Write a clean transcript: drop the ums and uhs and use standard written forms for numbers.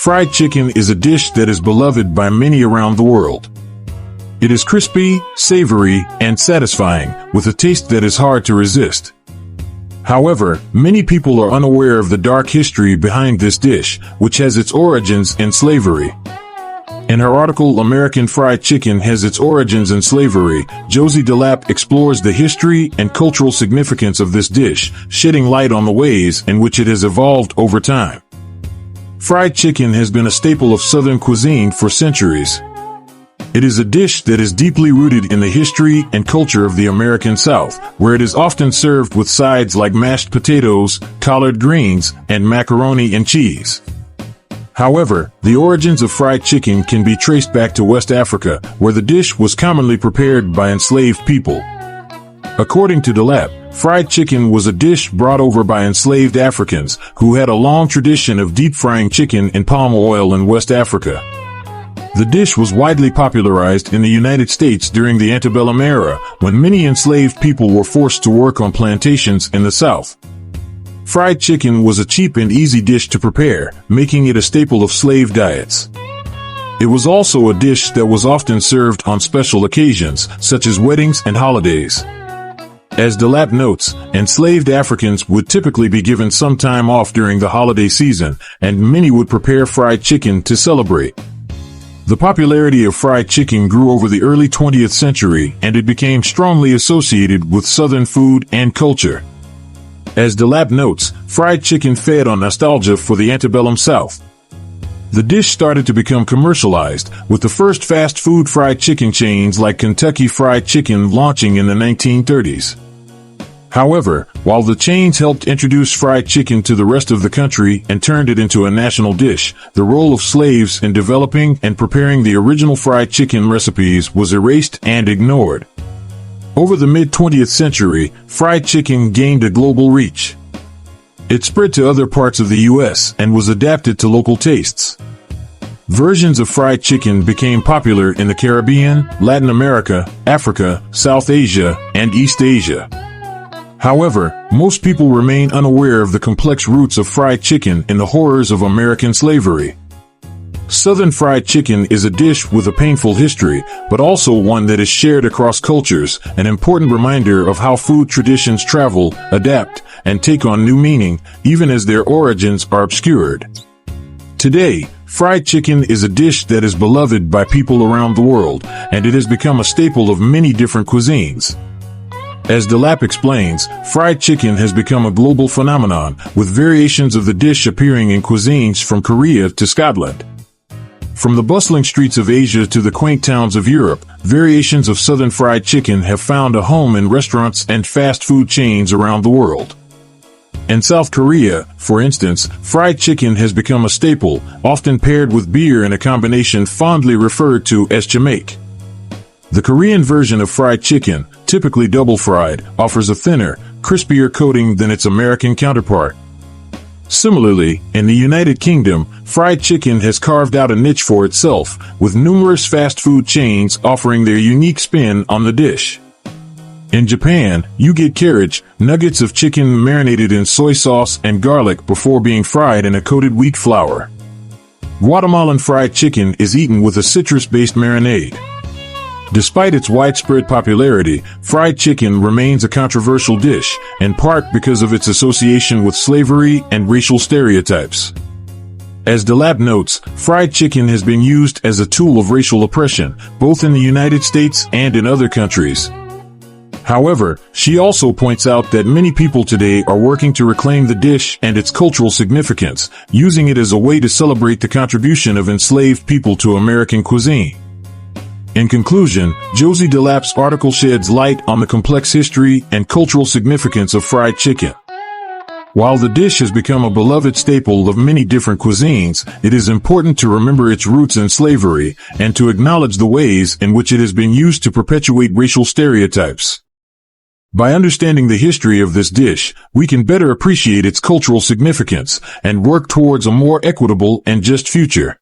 fried chicken is a dish that is beloved by many around the world. It is crispy, savory, and satisfying, with a taste that is hard to resist. However, many people are unaware of the dark history behind this dish, which has its origins in slavery. In her article American Fried Chicken Has Its Origins in Slavery, Josie DeLapp explores the history and cultural significance of this dish, shedding light on the ways in which it has evolved over time. Fried chicken has been a staple of Southern cuisine for centuries. It is a dish that is deeply rooted in the history and culture of the American South, where it is often served with sides like mashed potatoes, collard greens, and macaroni and cheese. However, the origins of fried chicken can be traced back to West Africa, where the dish was commonly prepared by enslaved people. According to DeLapp, fried chicken was a dish brought over by enslaved Africans, who had a long tradition of deep-frying chicken in palm oil in West Africa. The dish was widely popularized in the United States during the antebellum era, when many enslaved people were forced to work on plantations in the South. Fried chicken was a cheap and easy dish to prepare, making it a staple of slave diets. It was also a dish that was often served on special occasions, such as weddings and holidays. As DeLapp notes, enslaved Africans would typically be given some time off during the holiday season, and many would prepare fried chicken to celebrate. The popularity of fried chicken grew over the early 20th century, and it became strongly associated with Southern food and culture. As DeLapp notes, fried chicken fed on nostalgia for the antebellum South. The dish started to become commercialized, with the first fast food fried chicken chains like Kentucky Fried Chicken launching in the 1930s. However, while the chains helped introduce fried chicken to the rest of the country and turned it into a national dish, the role of slaves in developing and preparing the original fried chicken recipes was erased and ignored. Over the mid-20th century, fried chicken gained a global reach. It spread to other parts of the U.S. and was adapted to local tastes. Versions of fried chicken became popular in the Caribbean, Latin America, Africa, South Asia, and East Asia. However, most people remain unaware of the complex roots of fried chicken and the horrors of American slavery. Southern fried chicken is a dish with a painful history, but also one that is shared across cultures, an important reminder of how food traditions travel, adapt, and take on new meaning, even as their origins are obscured. Today, fried chicken is a dish that is beloved by people around the world, and it has become a staple of many different cuisines. As DeLapp explains, fried chicken has become a global phenomenon, with variations of the dish appearing in cuisines from Korea to Scotland. From the bustling streets of Asia to the quaint towns of Europe, variations of Southern fried chicken have found a home in restaurants and fast food chains around the world. In South Korea, for instance, fried chicken has become a staple, often paired with beer in a combination fondly referred to as chamek. The Korean version of fried chicken, typically double-fried, offers a thinner, crispier coating than its American counterpart. Similarly, in the United Kingdom, fried chicken has carved out a niche for itself, with numerous fast food chains offering their unique spin on the dish. In Japan, you get karaage, nuggets of chicken marinated in soy sauce and garlic before being fried in a coated wheat flour. Guatemalan fried chicken is eaten with a citrus-based marinade. Despite its widespread popularity, fried chicken remains a controversial dish, in part because of its association with slavery and racial stereotypes. As DeLapp notes, fried chicken has been used as a tool of racial oppression, both in the United States and in other countries. However, she also points out that many people today are working to reclaim the dish and its cultural significance, using it as a way to celebrate the contribution of enslaved people to American cuisine. In conclusion, Josie DeLapp's article sheds light on the complex history and cultural significance of fried chicken. While the dish has become a beloved staple of many different cuisines, it is important to remember its roots in slavery and to acknowledge the ways in which it has been used to perpetuate racial stereotypes. By understanding the history of this dish, we can better appreciate its cultural significance and work towards a more equitable and just future.